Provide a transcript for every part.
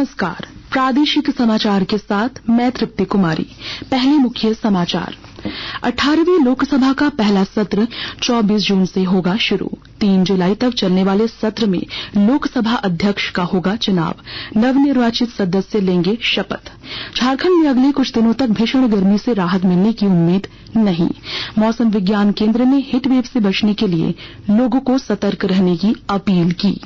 नमस्कार, प्रादेशिक समाचार के साथ मैं तृप्ति कुमारी। पहले मुख्य समाचार। 18वीं लोकसभा का पहला सत्र 24 जून से होगा शुरू। 3 जुलाई तक चलने वाले सत्र में लोकसभा अध्यक्ष का होगा चुनाव। नवनिर्वाचित सदस्य लेंगे शपथ। झारखंड में अगले कुछ दिनों तक भीषण गर्मी से राहत मिलने की उम्मीद नहीं। मौसम विज्ञान केंद्र ने हीट वेव से बचने के लिए लोगों को सतर्क रहने की अपील की।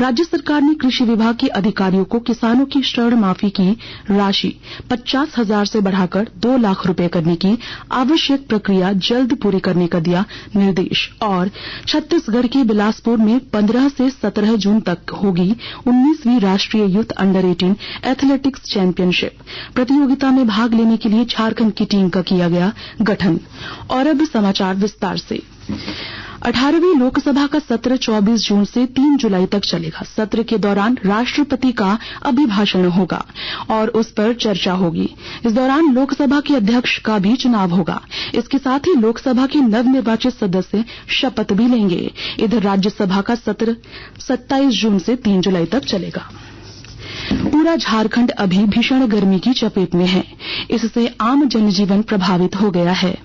राज्य सरकार ने कृषि विभाग के अधिकारियों को किसानों की ऋण माफी की राशि 50,000 से बढ़ाकर 2 लाख रुपए करने की आवश्यक प्रक्रिया जल्द पूरी करने का दिया निर्देश। और छत्तीसगढ़ के बिलासपुर में 15 से 17 जून तक होगी 19वीं राष्ट्रीय यूथ अंडर 18 एथलेटिक्स चैंपियनशिप। प्रतियोगिता में भाग लेने के लिए झारखंड की टीम का किया गया गठन। और अब समाचार विस्तार से। 18वीं लोकसभा का सत्र 24 जून से 3 जुलाई तक चलेगा। सत्र के दौरान राष्ट्रपति का अभिभाषण होगा और उस पर चर्चा होगी। इस दौरान लोकसभा के अध्यक्ष का भी चुनाव होगा। इसके साथ ही लोकसभा के नवनिर्वाचित सदस्य शपथ भी लेंगे। इधर राज्यसभा का सत्र 27 जून से 3 जुलाई तक चलेगा। पूरा झारखंड अभी भीषण गर्मी की चपेट में है। इससे आम जनजीवन प्रभावित हो गया है।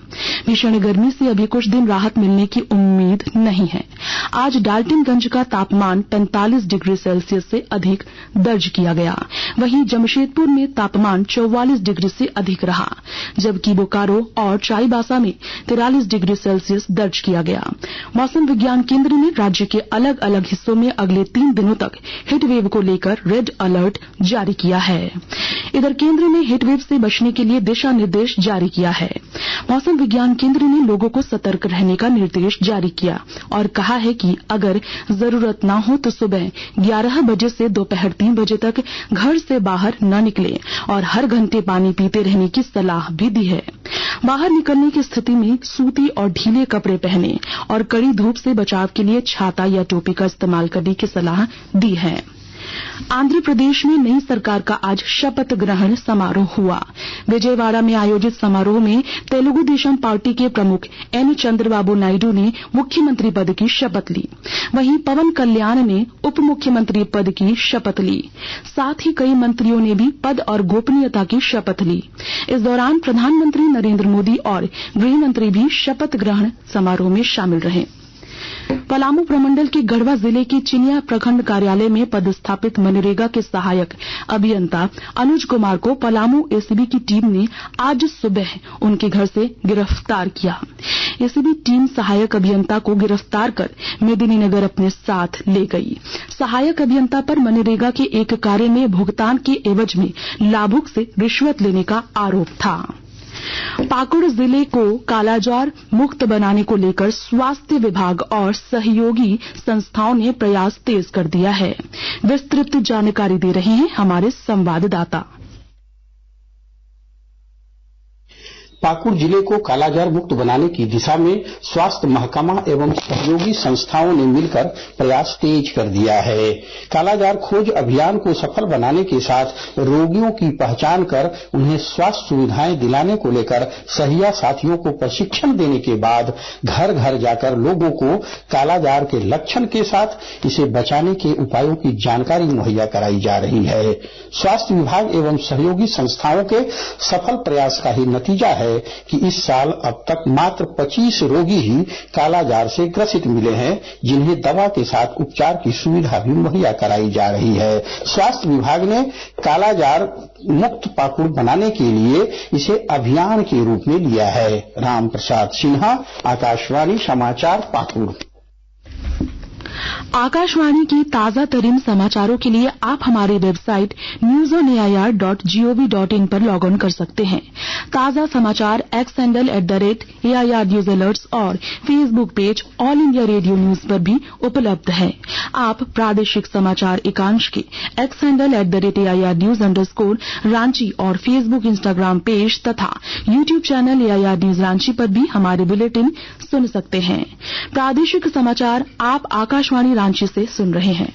भीषण गर्मी से अभी कुछ दिन राहत मिलने की उम्मीद नहीं है। आज डाल्टनगंज का तापमान 45 डिग्री सेल्सियस से अधिक दर्ज किया गया। वहीं जमशेदपुर में तापमान 44 डिग्री से अधिक रहा, जबकि बोकारो और चाईबासा में 43 डिग्री सेल्सियस दर्ज किया गया। मौसम विज्ञान केंद्र ने राज्य के अलग अलग हिस्सों में अगले 3 दिनों तक हीट वेव को लेकर रेड अलर्ट जारी किया है। इधर केंद्र ने हीट वेव से बचने के लिए दिशा निर्देश जारी किया है। मौसम विज्ञान केंद्र ने लोगों को सतर्क रहने का निर्देश जारी किया और कहा है कि अगर जरूरत न हो तो सुबह 11 बजे से दोपहर 3 बजे तक घर से बाहर न निकलें और हर घंटे पानी पीते रहने की सलाह भी दी है। बाहर निकलने की स्थिति में सूती और ढीले कपड़े पहने और कड़ी धूप से बचाव के लिए छाता या टोपी का इस्तेमाल करने की सलाह दी है। आंध्र प्रदेश में नई सरकार का आज शपथ ग्रहण समारोह हुआ। विजयवाड़ा में आयोजित समारोह में तेलुगु देशम पार्टी के प्रमुख एन चंद्रबाबू नायडू ने मुख्यमंत्री पद की शपथ ली। वहीं पवन कल्याण ने उप मुख्यमंत्री पद की शपथ ली। साथ ही कई मंत्रियों ने भी पद और गोपनीयता की शपथ ली। इस दौरान प्रधानमंत्री नरेंद्र मोदी और गृह मंत्री भी शपथ ग्रहण समारोह में शामिल रहे। पलामू प्रमंडल के गढ़वा जिले के चिनिया प्रखंड कार्यालय में पदस्थापित मनरेगा के सहायक अभियंता अनुज कुमार को पलामू एसीबी की टीम ने आज सुबह उनके घर से गिरफ्तार किया। एसीबी टीम सहायक अभियंता को गिरफ्तार कर मेदिनीनगर अपने साथ ले गई। सहायक अभियंता पर मनरेगा के एक कार्य में भुगतान के एवज में लाभुक से रिश्वत लेने का आरोप था। पाकुड़ जिले को कालाजार मुक्त बनाने को लेकर स्वास्थ्य विभाग और सहयोगी संस्थाओं ने प्रयास तेज कर दिया है। विस्तृत जानकारी दे रहे हैं हमारे संवाददाता। पाकुड़ जिले को कालाजार मुक्त बनाने की दिशा में स्वास्थ्य महकमा एवं सहयोगी संस्थाओं ने मिलकर प्रयास तेज कर दिया है। कालाजार खोज अभियान को सफल बनाने के साथ रोगियों की पहचान कर उन्हें स्वास्थ्य सुविधाएं दिलाने को लेकर सहिया साथियों को प्रशिक्षण देने के बाद घर घर जाकर लोगों को कालाजार के लक्षण के साथ इसे बचाने के उपायों की जानकारी मुहैया कराई जा रही है। स्वास्थ्य विभाग एवं सहयोगी संस्थाओं के सफल प्रयास का ही नतीजा है कि इस साल अब तक मात्र 25 रोगी ही कालाजार से ग्रसित मिले हैं, जिन्हें दवा के साथ उपचार की सुविधा भी मुहैया कराई जा रही है। स्वास्थ्य विभाग ने कालाजार मुक्त पाकुड़ बनाने के लिए इसे अभियान के रूप में लिया है। राम प्रसाद सिन्हा, आकाशवाणी समाचार, पाकुड़। आकाशवाणी के ताजा तरीन समाचारों के लिए आप हमारी वेबसाइट newsonair.gov.in पर लॉग ऑन कर सकते हैं। ताजा समाचार X handle @AIR news alerts और Facebook page All India Radio News पर भी उपलब्ध है। आप प्रादेशिक समाचार एकांश के X handle @AIR news _Ranchi और फेसबुक इंस्टाग्राम पेज तथा YouTube channel AIR news Ranchi पर भी हमारे बुलेटिन सुन सकते हैं। प्रादेशिक समाचार आप आकाशवाणी रांची से सुन रहे हैं।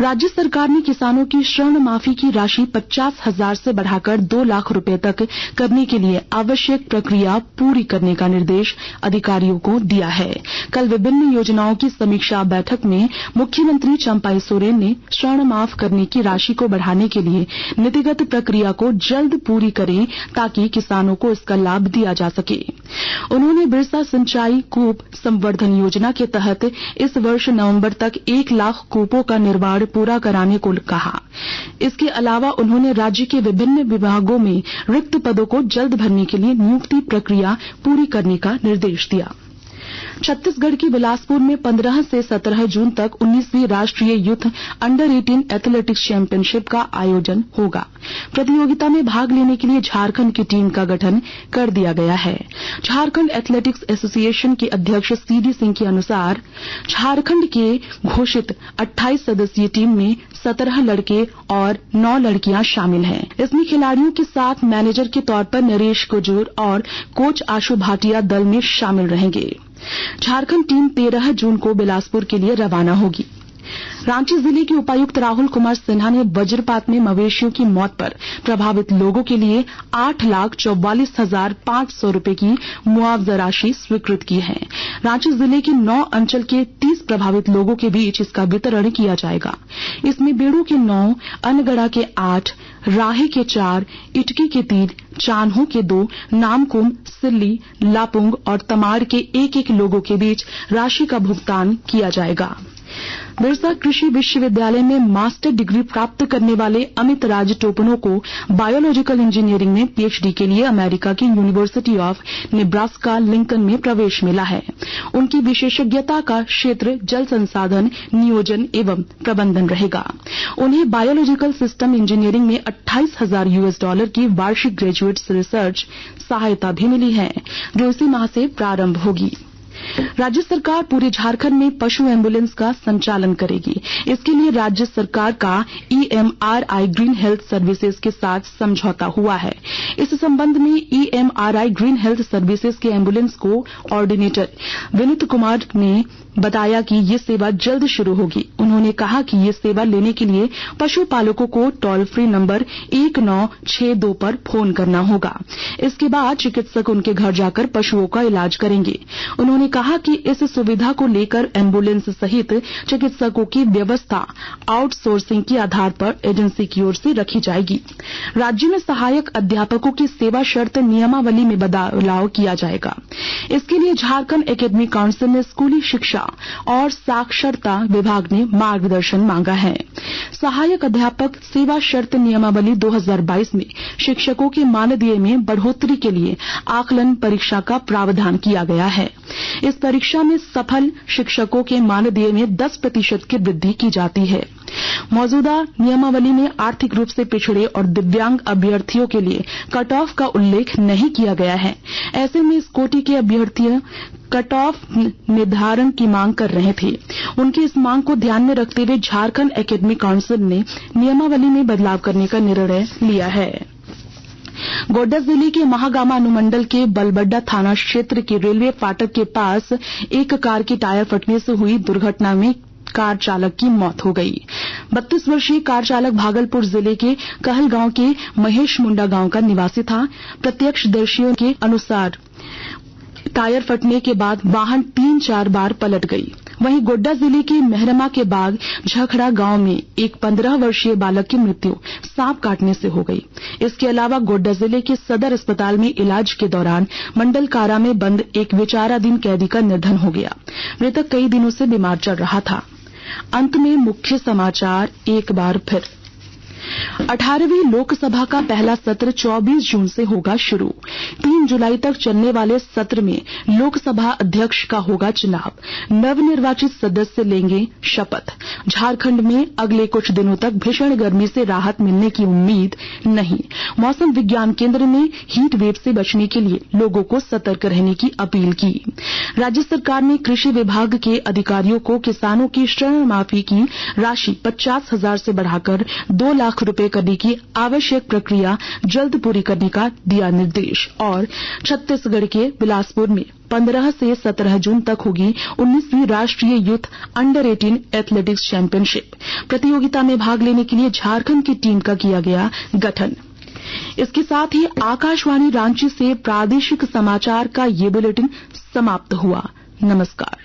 राज्य सरकार ने किसानों की ऋण माफी की राशि 50,000 से बढ़ाकर 2 लाख रुपए तक करने के लिए आवश्यक प्रक्रिया पूरी करने का निर्देश अधिकारियों को दिया है। कल विभिन्न योजनाओं की समीक्षा बैठक में मुख्यमंत्री चंपाई सोरेन ने ऋण माफ करने की राशि को बढ़ाने के लिए नीतिगत प्रक्रिया को जल्द पूरी करें ताकि किसानों को इसका लाभ दिया जा सके। उन्होंने बिरसा सिंचाई कूप संवर्धन योजना के तहत इस वर्ष नवंबर तक 1 लाख कूपों का निर्माण पूरा कराने को कहा। इसके अलावा उन्होंने राज्य के विभिन्न विभागों में रिक्त पदों को जल्द भरने के लिए नियुक्ति प्रक्रिया पूरी करने का निर्देश दिया। छत्तीसगढ़ के बिलासपुर में 15 से 17 जून तक 19वीं राष्ट्रीय यूथ अंडर 18 एथलेटिक्स चैंपियनशिप का आयोजन होगा। प्रतियोगिता में भाग लेने के लिए झारखंड की टीम का गठन कर दिया गया है। झारखंड एथलेटिक्स एसोसिएशन के अध्यक्ष सीडी सिंह के अनुसार झारखंड के घोषित 28 सदस्यीय टीम में 17 लड़के और 9 लड़कियां शामिल हैं। इसमें खिलाड़ियों के साथ मैनेजर के तौर पर नरेश कुजूर और कोच आशु भाटिया दल में शामिल रहेंगे। झारखंड टीम 13 जून को बिलासपुर के लिए रवाना होगी। रांची जिले के उपायुक्त राहुल कुमार सिन्हा ने वज्रपात में मवेशियों की मौत पर प्रभावित लोगों के लिए 8,44,500 रुपए की मुआवजा राशि स्वीकृत की है। रांची जिले के 9 अंचल के 30 प्रभावित लोगों के बीच इसका वितरण किया जाएगा। इसमें बेड़ू के 9, अनगढ़ा के 8, राहे के 4, इटकी के 3, चान्हो के 2, नामकुम, सिल्ली, लापुंग और तमाड़ के 1-1 लोगों के बीच राशि का भुगतान किया जाएगा। बिरसा कृषि विश्वविद्यालय में मास्टर डिग्री प्राप्त करने वाले अमित राज टोपनो को बायोलॉजिकल इंजीनियरिंग में पीएचडी के लिए अमेरिका की यूनिवर्सिटी ऑफ नेब्रास्का लिंकन में प्रवेश मिला है। उनकी विशेषज्ञता का क्षेत्र जल संसाधन नियोजन एवं प्रबंधन रहेगा। उन्हें बायोलॉजिकल सिस्टम इंजीनियरिंग में $28,000 की वार्षिक ग्रेजुएट रिसर्च सहायता भी मिली है, जो इसी माह से प्रारंभ होगी। राज्य सरकार पूरे झारखंड में पशु एम्बुलेंस का संचालन करेगी। इसके लिए राज्य सरकार का EMRI ग्रीन हेल्थ सर्विसेज के साथ समझौता हुआ है। इस संबंध में EMRI ग्रीन हेल्थ सर्विसेज के एम्बुलेंस को ऑर्डिनेटर विनीत कुमार ने बताया कि ये सेवा जल्द शुरू होगी। उन्होंने कहा कि ये सेवा लेने के लिए पशुपालकों को टोल फ्री नंबर 1962 पर फोन करना होगा। इसके बाद चिकित्सक उनके घर जाकर पशुओं का इलाज करेंगे। उन्होंने कहा कि इस सुविधा को लेकर एम्बुलेंस सहित चिकित्सकों की व्यवस्था आउटसोर्सिंग के आधार पर एजेंसी की ओर से रखी जाएगी। राज्य में सहायक अध्यापकों की सेवा शर्त नियमावली में बदलाव किया जाएगा। इसके लिए झारखंड एकेडमिक काउंसिल ने स्कूली शिक्षा और साक्षरता विभाग ने मार्गदर्शन मांगा है। सहायक अध्यापक सेवा शर्त नियमावली 2022 में शिक्षकों के मानदेय में बढ़ोतरी के लिए आकलन परीक्षा का प्रावधान किया गया है। इस परीक्षा में सफल शिक्षकों के मानदेय में 10% की वृद्धि की जाती है। मौजूदा नियमावली में आर्थिक रूप से पिछड़े और दिव्यांग अभ्यर्थियों के लिए कट ऑफ का उल्लेख नहीं किया गया है। ऐसे में इस कोटि के अभ्यर्थी कट ऑफ निर्धारण की मांग कर रहे थे। उनकी इस मांग को ध्यान में रखते हुए झारखंड एकेडमिक काउंसिल ने नियमावली में बदलाव करने का निर्णय लिया है। गोड्डा जिले के महागामा अनुमंडल के बलबड्डा थाना क्षेत्र के रेलवे फाटक के पास एक कार के टायर फटने से हुई दुर्घटना में कार चालक की मौत हो गई। 32 वर्षीय कार चालक भागलपुर जिले के कहलगांव के महेश मुंडा गांव का निवासी था। प्रत्यक्षदर्शियों के अनुसार टायर फटने के बाद वाहन 3-4 बार पलट गई। वहीं गोड्डा जिले के मेहरमा के बाग झखड़ा गांव में एक 15 वर्षीय बालक की मृत्यु सांप काटने से हो गई। इसके अलावा गोड्डा जिले के सदर अस्पताल में इलाज के दौरान मंडल कारा में बंद एक विचाराधीन कैदी का निधन हो गया। मृतक कई दिनों से बीमार चल रहा था। अंत में मुख्य समाचार एक बार फिर। 18वीं लोकसभा का पहला सत्र 24 जून से होगा शुरू। 3 जुलाई तक चलने वाले सत्र में लोकसभा अध्यक्ष का होगा चुनाव। नवनिर्वाचित सदस्य लेंगे शपथ। झारखंड में अगले कुछ दिनों तक भीषण गर्मी से राहत मिलने की उम्मीद नहीं। मौसम विज्ञान केंद्र ने हीट वेव से बचने के लिए लोगों को सतर्क रहने की अपील की। राज्य सरकार ने कृषि विभाग के अधिकारियों को किसानों की ऋण माफी की राशि 50,000 से बढ़ाकर 2 लाख रुपए करने की आवश्यक प्रक्रिया जल्द पूरी करने का दिया निर्देश। और छत्तीसगढ़ के बिलासपुर में 15 से 17 जून तक होगी 19वीं राष्ट्रीय यूथ अंडर 18 एथलेटिक्स चैंपियनशिप। प्रतियोगिता में भाग लेने के लिए झारखंड की टीम का किया गया गठन। इसके साथ ही आकाशवाणी रांची से प्रादेशिक समाचार का ये बुलेटिन समाप्त हुआ। नमस्कार।